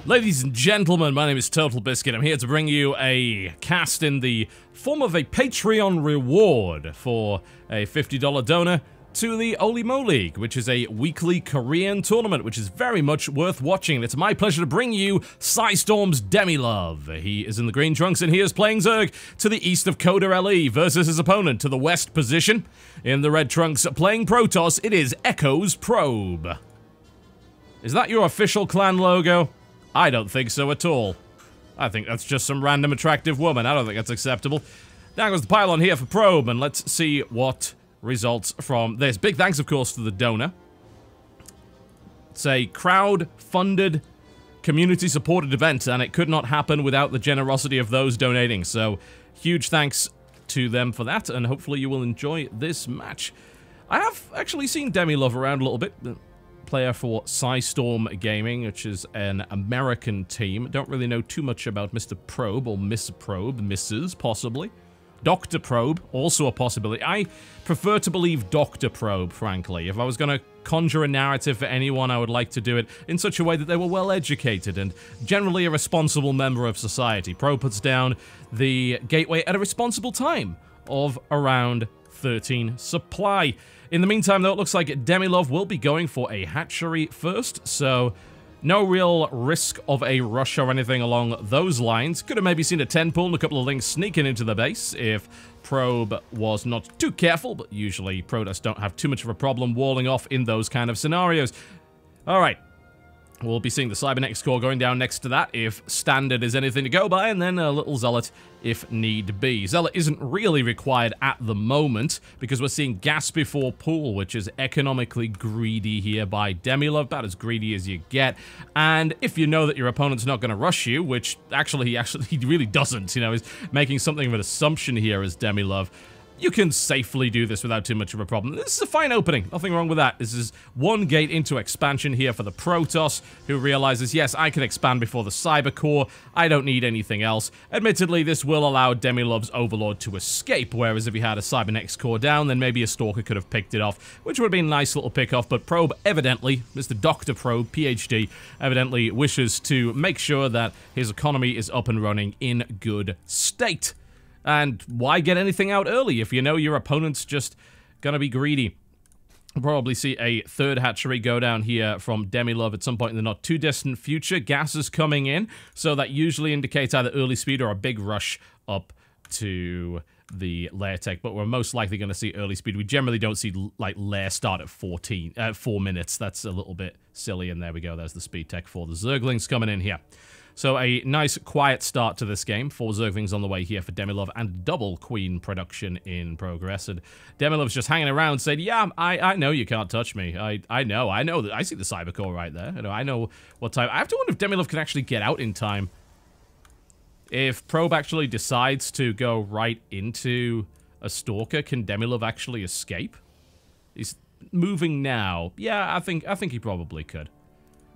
Ladies and gentlemen, my name is TotalBiscuit. I'm here to bring you a cast in the form of a Patreon reward for a $50 donor to the OlimoLeague, which is a weekly Korean tournament, which is very much worth watching. It's my pleasure to bring you Storm's DemiLove. He is in the green trunks and he is playing Zerg to the east of Coda LE versus his opponent to the west position. In the red trunks playing Protoss, it is Echo's Probe. Is that your official clan logo? I don't think so at all. I think that's just some random attractive woman. I don't think that's acceptable. Down goes the pylon here for Probe, and let's see what results from this. Big thanks, of course, to the donor. It's a crowd-funded, community-supported event, and it could not happen without the generosity of those donating. So, huge thanks to them for that, and hopefully you will enjoy this match. I have actually seen DemiLove around a little bit. Player for Storm Gaming, which is an American team. Don't really know too much about Mr. Probe or Miss Probe, Mrs. possibly. Dr. Probe, also a possibility. I prefer to believe Dr. Probe, frankly. If I was going to conjure a narrative for anyone, I would like to do it in such a way that they were well educated and generally a responsible member of society. Probe puts down the gateway at a responsible time of around 13 supply. In the meantime, though, it looks like DemiLove will be going for a hatchery first, so no real risk of a rush or anything along those lines. Could have maybe seen a 10 pull and a couple of links sneaking into the base if Probe was not too careful, but usually Protoss don't have too much of a problem walling off in those kind of scenarios. Alright. We'll be seeing the Cybernetics core going down next to that if standard is anything to go by, and then a little Zealot if need be. Zealot isn't really required at the moment because we're seeing gas before pool, which is economically greedy here by DemiLove, about as greedy as you get. And if you know that your opponent's not going to rush you, which actually he really doesn't, you know, he's making something of an assumption here as DemiLove, you can safely do this without too much of a problem. This is a fine opening. Nothing wrong with that. This is one gate into expansion here for the Protoss, who realizes, yes, I can expand before the Cyber Core. I don't need anything else. Admittedly, this will allow DemiLove's Overlord to escape, whereas if he had a Cybernetics core down, then maybe a Stalker could have picked it off, which would have been a nice little pick-off, but Probe evidently, Mr. Dr. Probe, PhD, evidently wishes to make sure that his economy is up and running in good state. And why get anything out early if you know your opponent's just gonna be greedy? We'll probably see a third hatchery go down here from DemiLove at some point in the not too distant future. Gas is coming in, so that usually indicates either early speed or a big rush up to the lair tech, but we're most likely going to see early speed. We generally don't see, like, lair start at 4 minutes. That's a little bit silly, and there we go. There's the speed tech for the Zerglings coming in here. So a nice, quiet start to this game. 4 Zerglings on the way here for DemiLove, and double Queen production in progress. And DemiLove's just hanging around saying, yeah, I know you can't touch me. I know that I see the Cyber Core right there. I know what time. I have to wonder if DemiLove can actually get out in time. If Probe actually decides to go right into a Stalker, can DemiLove actually escape? He's moving now. Yeah, I think he probably could.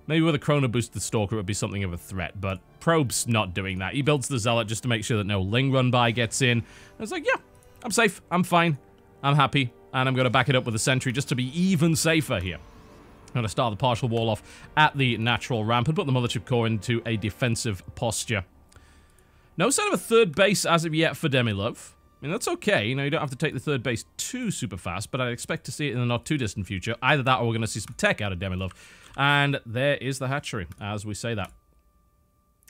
Maybe with a Chrono Boost the Stalker it would be something of a threat, but Probe's not doing that. He builds the Zealot just to make sure that no Ling run by gets in. And it's like, yeah, I'm safe, I'm fine, I'm happy, and I'm going to back it up with a Sentry just to be even safer here. I'm going to start the partial wall off at the natural ramp and put the Mothership Core into a defensive posture. No sign of a third base as of yet for DemiLove. I mean, that's okay. You know, you don't have to take the third base too super fast, but I'd expect to see it in the not too distant future. Either that or we're going to see some tech out of DemiLove. And there is the hatchery, as we say that.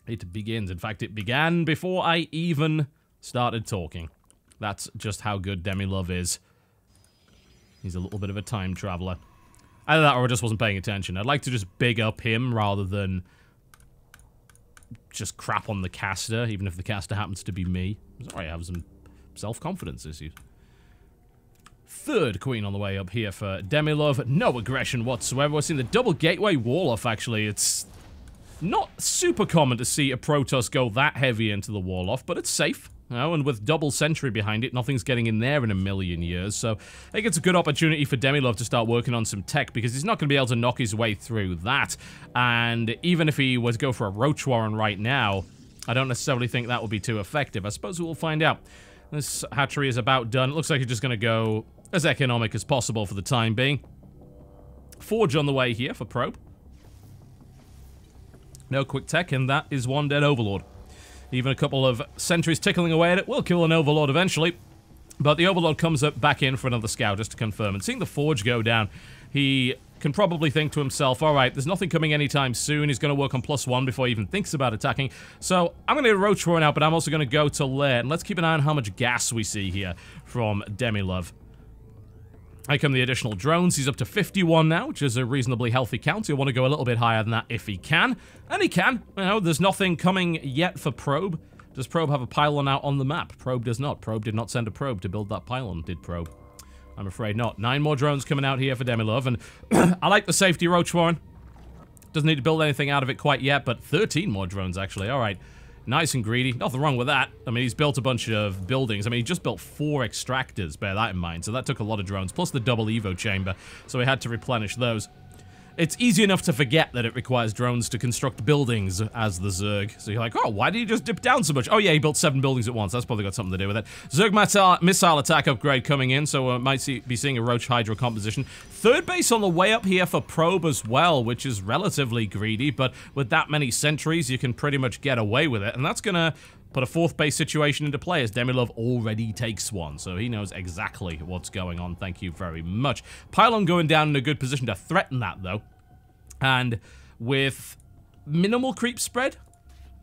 It begins. In fact, it began before I even started talking. That's just how good DemiLove is. He's a little bit of a time traveler. Either that or I just wasn't paying attention. I'd like to just big up him rather than just crap on the caster, even if the caster happens to be me. Sorry, I have some self-confidence issues. Third Queen on the way up here for DemiLove. No aggression whatsoever. We're seeing the double gateway wall off, actually. It's not super common to see a Protoss go that heavy into the wall off, but it's safe. You know, and with double sentry behind it, nothing's getting in there in a million years. So I think it's a good opportunity for DemiLove to start working on some tech, because he's not going to be able to knock his way through that. And even if he was to go for a Roach Warren right now, I don't necessarily think that will be too effective. I suppose we'll find out. This hatchery is about done. It looks like it's just going to go as economic as possible for the time being. Forge on the way here for Probe. No quick tech, and that is one dead Overlord. Even a couple of sentries tickling away at it will kill an Overlord eventually. But the Overlord comes up back in for another scout just to confirm. And seeing the Forge go down, he can probably think to himself, alright, there's nothing coming anytime soon. He's going to work on +1 before he even thinks about attacking. So I'm going to get a Roach Roar out, but I'm also going to go to Lair. And let's keep an eye on how much gas we see here from DemiLove. Here come the additional drones. He's up to 51 now, which is a reasonably healthy count. He'll want to go a little bit higher than that if he can. And he can. You know, there's nothing coming yet for Probe. Does Probe have a pylon out on the map? Probe does not. Probe did not send a probe to build that pylon, did Probe? I'm afraid not. 9 more drones coming out here for DemiLove, and I like the safety Roach Warren. Doesn't need to build anything out of it quite yet, but 13 more drones, actually. All right. Nice and greedy. Nothing wrong with that. I mean, he's built a bunch of buildings. I mean, he just built 4 extractors, bear that in mind. So that took a lot of drones, plus the double Evo chamber. So he had to replenish those. It's easy enough to forget that it requires drones to construct buildings as the Zerg. So you're like, oh, why did he just dip down so much? Oh yeah, he built 7 buildings at once. That's probably got something to do with it. Zerg missile attack upgrade coming in, so we might be seeing a Roach Hydra composition. Third base on the way up here for Probe as well, which is relatively greedy, but with that many sentries, you can pretty much get away with it. And that's going to put a 4th base situation into play as DemiLove already takes one, so he knows exactly what's going on. Thank you very much. Pylon going down in a good position to threaten that, though. And with minimal creep spread,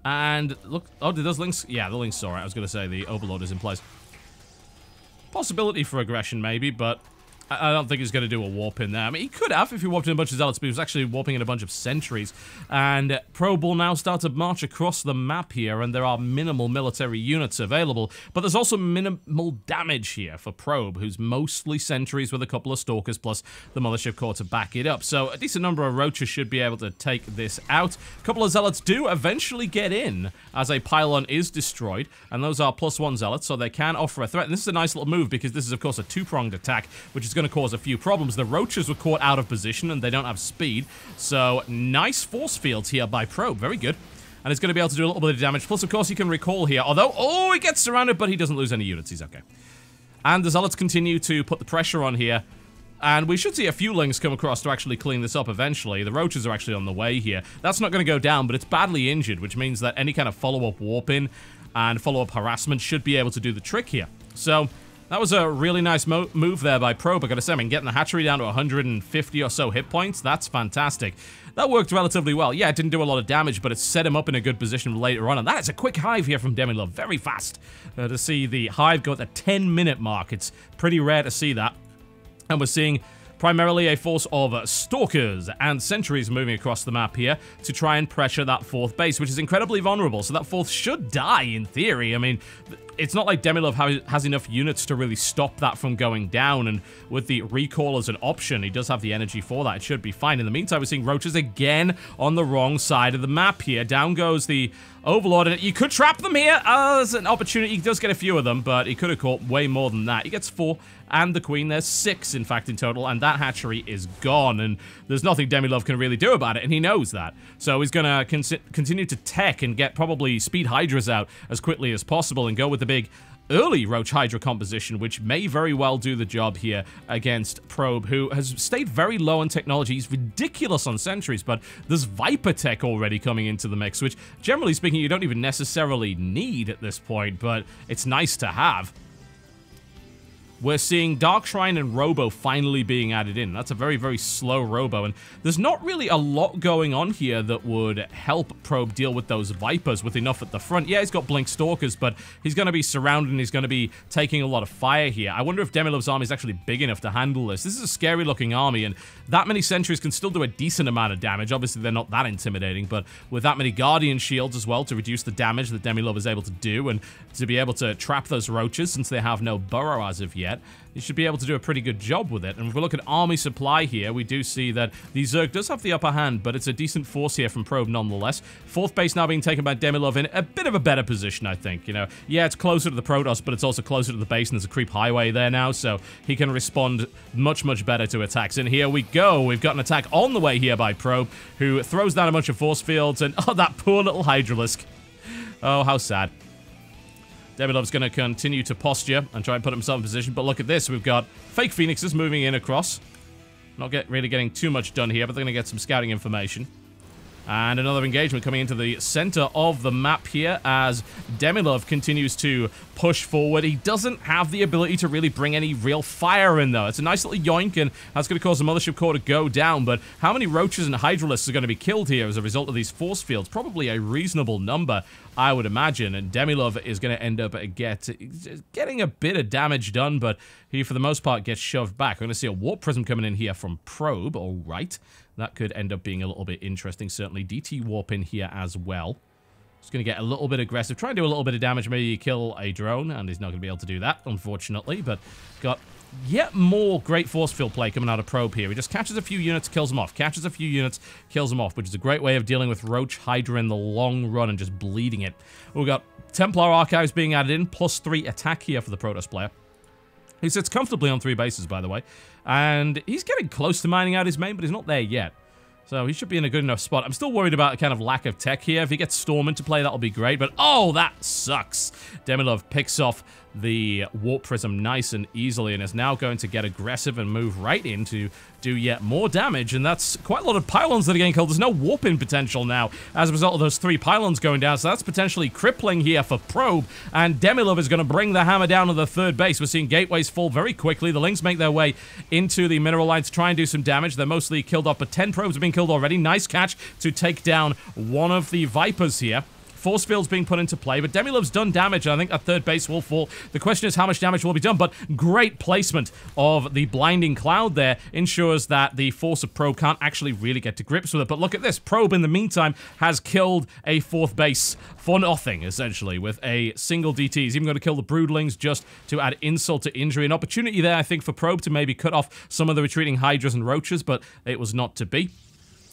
and look, oh, did those links? Yeah, the links saw it. I was going to say the Overlord is in place. Possibility for aggression, maybe, but I don't think he's going to do a warp in there. I mean, he could have if he warped in a bunch of zealots, but he was actually warping in a bunch of sentries. And Probe will now start to march across the map here, and there are minimal military units available. But there's also minimal damage here for Probe, who's mostly sentries with a couple of stalkers, plus the Mothership Core to back it up. So a decent number of Roaches should be able to take this out. A couple of zealots do eventually get in, as a pylon is destroyed, and those are +1 zealots, so they can offer a threat. And this is a nice little move, because this is, of course, a 2-pronged attack, which is going to cause a few problems. The Roaches were caught out of position and they don't have speed, so nice force fields here by Probe, very good. And it's going to be able to do a little bit of damage, plus of course he can recall here, although, oh, he gets surrounded, but he doesn't lose any units, he's okay. And the Zealots continue to put the pressure on here, and we should see a few links come across to actually clean this up eventually. The Roaches are actually on the way here. That's not going to go down, but it's badly injured, which means that any kind of follow-up warp-in and follow-up harassment should be able to do the trick here. So that was a really nice move there by Probe. I gotta say, I mean, getting the hatchery down to 150 or so hit points, that's fantastic. That worked relatively well. Yeah, it didn't do a lot of damage, but it set him up in a good position later on. And that is a quick hive here from DemiLove. Very fast. To see the hive go at the 10-minute mark. It's pretty rare to see that. And we're seeing primarily a force of stalkers and sentries moving across the map here to try and pressure that 4th base, which is incredibly vulnerable. So that 4th should die in theory. I mean, it's not like DemiLove has enough units to really stop that from going down, and with the recall as an option, he does have the energy for that. It should be fine. In the meantime, we're seeing Roaches again on the wrong side of the map here. Down goes the Overlord, and you could trap them here as an opportunity. He does get a few of them, but he could have caught way more than that. He gets 4, and the Queen. There's 6, in fact, in total, and that hatchery is gone, and there's nothing DemiLove can really do about it, and he knows that. So he's going to continue to tech and get probably Speed Hydras out as quickly as possible and go with the big early Roach Hydra composition, which may very well do the job here against Probe, who has stayed very low on technology. He's ridiculous on sentries, but there's Viper tech already coming into the mix, which, generally speaking, you don't even necessarily need at this point, but it's nice to have. We're seeing Dark Shrine and Robo finally being added in. That's a very, very slow Robo, and there's not really a lot going on here that would help Probe deal with those Vipers with enough at the front. Yeah, he's got Blink Stalkers, but he's going to be surrounded and he's going to be taking a lot of fire here. I wonder if DemiLove's army is actually big enough to handle this. This is a scary-looking army, and that many sentries can still do a decent amount of damage. Obviously, they're not that intimidating, but with that many Guardian Shields as well to reduce the damage that DemiLove is able to do, and to be able to trap those Roaches since they have no burrow as of yet, you should be able to do a pretty good job with it. And if we look at army supply here, we do see that the Zerg does have the upper hand, but it's a decent force here from Probe nonetheless. 4th base now being taken by DemiLove in a bit of a better position, I think. You know, yeah, it's closer to the Protoss, but it's also closer to the base, and there's a creep highway there now, so he can respond much, much better to attacks. And here we go. We've got an attack on the way here by Probe, who throws down a bunch of force fields, and oh, that poor little Hydralisk. Oh, how sad. DemiLove's going to continue to posture and try and put himself in position, but look at this. We've got fake Phoenixes moving in across. Not really getting too much done here, but they're going to get some scouting information. And another engagement coming into the center of the map here as DemiLove continues to push forward. He doesn't have the ability to really bring any real fire in, though. It's a nice little yoink, and that's going to cause the Mothership Core to go down. But how many roaches and hydralisks are going to be killed here as a result of these force fields? Probably a reasonable number, I would imagine. And DemiLove is going to end up getting a bit of damage done, but he, for the most part, gets shoved back. We're going to see a Warp Prism coming in here from Probe. All right. That could end up being a little bit interesting, certainly. DT Warp in here as well. Just going to get a little bit aggressive. Try and do a little bit of damage, maybe kill a drone, and he's not going to be able to do that, unfortunately. But got yet more great force field play coming out of Probe here. He just catches a few units, kills them off. Catches a few units, kills them off, which is a great way of dealing with Roach Hydra in the long run and just bleeding it. We've got Templar Archives being added in, +3 attack here for the Protoss player. He sits comfortably on 3 bases, by the way. And he's getting close to mining out his main, but he's not there yet. So he should be in a good enough spot. I'm still worried about a kind of lack of tech here. If he gets Storm into play, that'll be great. But, oh, that sucks. DemiLove picks off the Warp Prism nice and easily and is now going to get aggressive and move right in to do yet more damage. And that's quite a lot of pylons that are getting killed. There's no warping potential now as a result of those 3 pylons going down. So that's potentially crippling here for Probe. And DemiLove is going to bring the hammer down to the 3rd base. We're seeing gateways fall very quickly. The Lings make their way into the mineral line to try and do some damage. They're mostly killed off, but 10 probes have been killed already. Nice catch to take down one of the Vipers here. Force field's being put into play, but DemiLove's done damage, and I think that 3rd base will fall. The question is how much damage will be done, but great placement of the Blinding Cloud there ensures that the force of Probe can't actually really get to grips with it. But look at this. Probe, in the meantime, has killed a 4th base for nothing, essentially, with a single DT. He's even going to kill the Broodlings just to add insult to injury. An opportunity there, I think, for Probe to maybe cut off some of the retreating Hydras and Roaches, but it was not to be.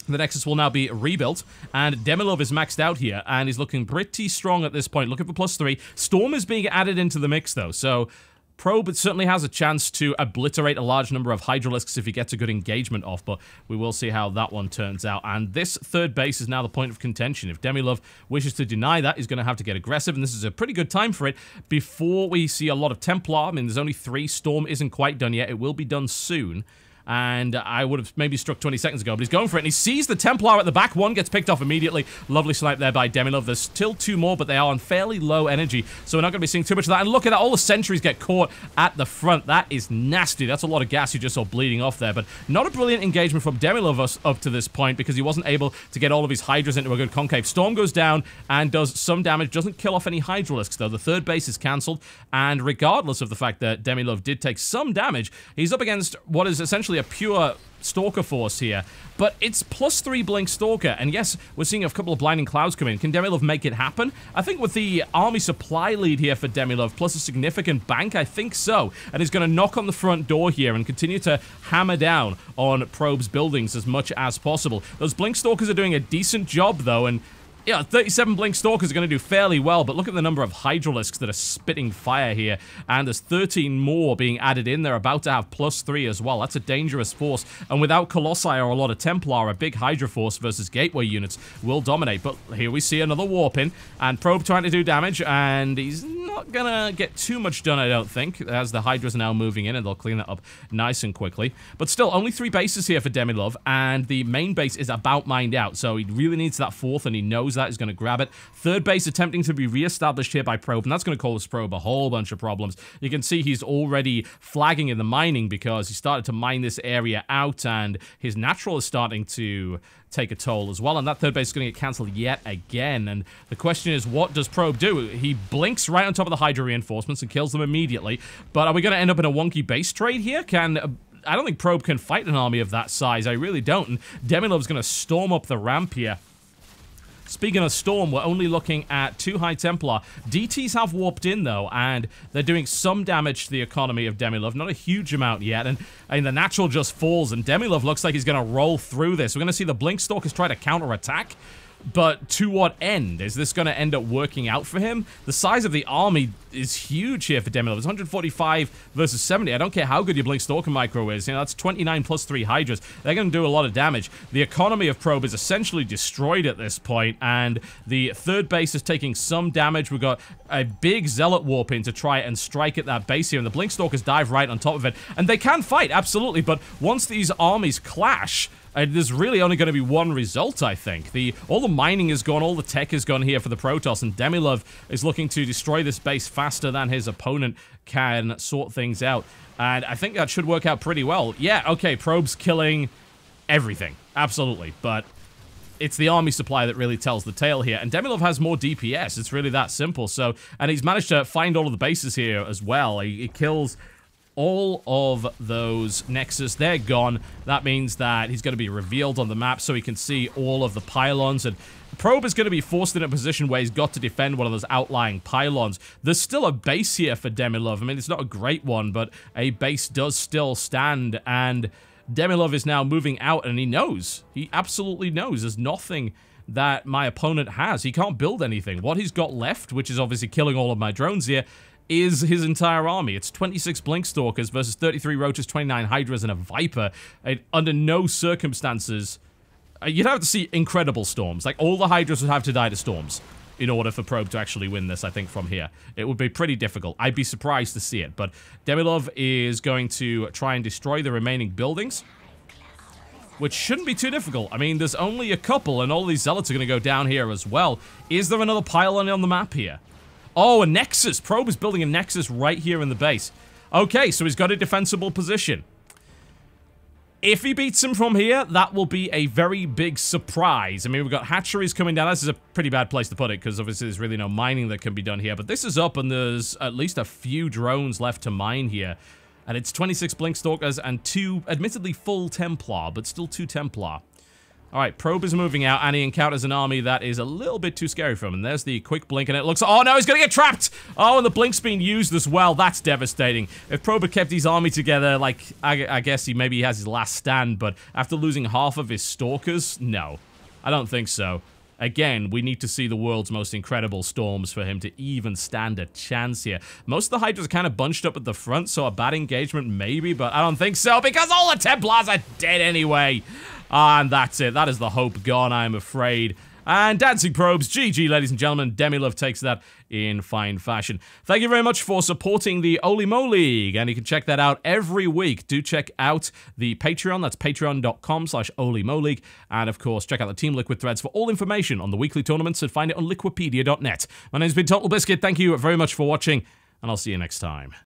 The Nexus will now be rebuilt, and DemiLove is maxed out here, and he's looking pretty strong at this point. Looking for +3. Storm is being added into the mix, though, so Probe certainly has a chance to obliterate a large number of Hydralisks if he gets a good engagement off, but we will see how that one turns out. And this 3rd base is now the point of contention. If DemiLove wishes to deny that, he's going to have to get aggressive, and this is a pretty good time for it before we see a lot of Templar. I mean, there's only 3. Storm isn't quite done yet. It will be done soon. And I would have maybe struck 20 seconds ago, but he's going for it, and he sees the Templar at the back. One gets picked off immediately. Lovely snipe there by DemiLove. There's still 2 more, but they are on fairly low energy, so we're not going to be seeing too much of that. And look at that, all the sentries get caught at the front. That is nasty. That's a lot of gas you just saw bleeding off there, but not a brilliant engagement from DemiLove up to this point because he wasn't able to get all of his Hydras into a good concave. Storm goes down and does some damage. Doesn't kill off any Hydralisks, though. The 3rd base is cancelled, and regardless of the fact that DemiLove did take some damage, he's up against what is essentially a pure Stalker force here, but it's +3 Blink Stalker, and yes, we're seeing a couple of Blinding Clouds come in. Can DemiLove make it happen? I think with the army supply lead here for DemiLove, plus a significant bank, I think so, and he's going to knock on the front door here and continue to hammer down on Probe's buildings as much as possible. Those Blink Stalkers are doing a decent job, though, and yeah, 37 Blink Stalkers are going to do fairly well, but look at the number of Hydralisks that are spitting fire here, and there's 13 more being added in. They're about to have +3 as well. That's a dangerous force, and without Colossi or a lot of Templar, a big Hydra force versus Gateway units will dominate. But here we see another warp in, and Probe trying to do damage, and he's not going to get too much done, I don't think, as the Hydras are now moving in, and they'll clean that up nice and quickly. But still, only 3 bases here for DemiLove, and the main base is about mined out, so he really needs that 4th, and he knows that. He's going to grab it. 3rd base attempting to be re-established here by Probe, and that's going to cause Probe a whole bunch of problems. You can see he's already flagging in the mining because he started to mine this area out, and his natural is starting to take a toll as well, and that 3rd base is going to get cancelled yet again. And the question is, what does Probe do? He blinks right on top of the Hydra reinforcements and kills them immediately, but are we going to end up in a wonky base trade here? I don't think Probe can fight an army of that size. I really don't, and DemiLove's going to storm up the ramp here. Speaking of Storm, we're only looking at 2 High Templar. DTs have warped in, though, and they're doing some damage to the economy of DemiLove. Not a huge amount yet, and the natural just falls, and DemiLove looks like he's going to roll through this. We're going to see the Blink Stalkers try to counterattack, but to what end? Is this going to end up working out for him? The size of the army is huge here for DemiLove. It's 145 versus 70. I don't care how good your Blink Stalker micro is. You know, that's 29 plus 3 Hydras. They're going to do a lot of damage. The economy of Probe is essentially destroyed at this point, and the 3rd base is taking some damage. We've got a big Zealot warp in to try and strike at that base here, and the Blink Stalkers dive right on top of it. And they can fight, absolutely, but once these armies clash, There's really only going to be one result, I think. All the mining is gone, all the tech is gone here for the Protoss, and DemiLove is looking to destroy this base faster than his opponent can sort things out. And I think that should work out pretty well. Yeah, okay, Probe's killing everything. Absolutely. But it's the army supply that really tells the tale here. And DemiLove has more DPS. It's really that simple. So, and he's managed to find all of the bases here as well. He kills all of those Nexus. They're gone. That means that he's going to be revealed on the map so he can see all of the pylons. And Probe is going to be forced in a position where he's got to defend one of those outlying pylons. There's still a base here for DemiLove. I mean, it's not a great one, but a base does still stand. And DemiLove is now moving out, and he knows. He absolutely knows. There's nothing that my opponent has. He can't build anything. What he's got left, which is obviously killing all of my drones here, is his entire army. It's 26 Blinkstalkers versus 33 Roaches, 29 Hydras, and a Viper. And under no circumstances, you'd have to see incredible storms. Like, all the Hydras would have to die to storms in order for Probe to actually win this, I think, from here. It would be pretty difficult. I'd be surprised to see it, but DemiLove is going to try and destroy the remaining buildings, which shouldn't be too difficult. I mean, there's only a couple, and all these Zealots are going to go down here as well. Is there another pylon on the map here? Oh, a Nexus. Probe is building a Nexus right here in the base. Okay, so he's got a defensible position. If he beats him from here, that will be a very big surprise. I mean, we've got hatcheries coming down. This is a pretty bad place to put it, because obviously there's really no mining that can be done here. But this is up, and there's at least a few drones left to mine here. And it's 26 Blinkstalkers and 2, admittedly full Templar, but still 2 Templar. Alright, Probe is moving out, and he encounters an army that is a little bit too scary for him. And there's the quick blink, and it looks... Oh, no, he's gonna get trapped! Oh, and the blink's being used as well. That's devastating. If Probe had kept his army together, like, I guess maybe he has his last stand, but after losing half of his Stalkers, no. I don't think so. Again, we need to see the world's most incredible storms for him to even stand a chance here. Most of the Hydras are kind of bunched up at the front, so a bad engagement maybe, but I don't think so, because all the Templars are dead anyway. And that's it. That is the hope gone, I'm afraid. And Dancing Probes, GG, ladies and gentlemen. DemiLove takes that in fine fashion. Thank you very much for supporting the OlimoLeague, and you can check that out every week. Do check out the Patreon. That's patreon.com/OlimoLeague. And, of course, check out the Team Liquid threads for all information on the weekly tournaments, and find it on liquipedia.net. My name's been TotalBiscuit. Thank you very much for watching, and I'll see you next time.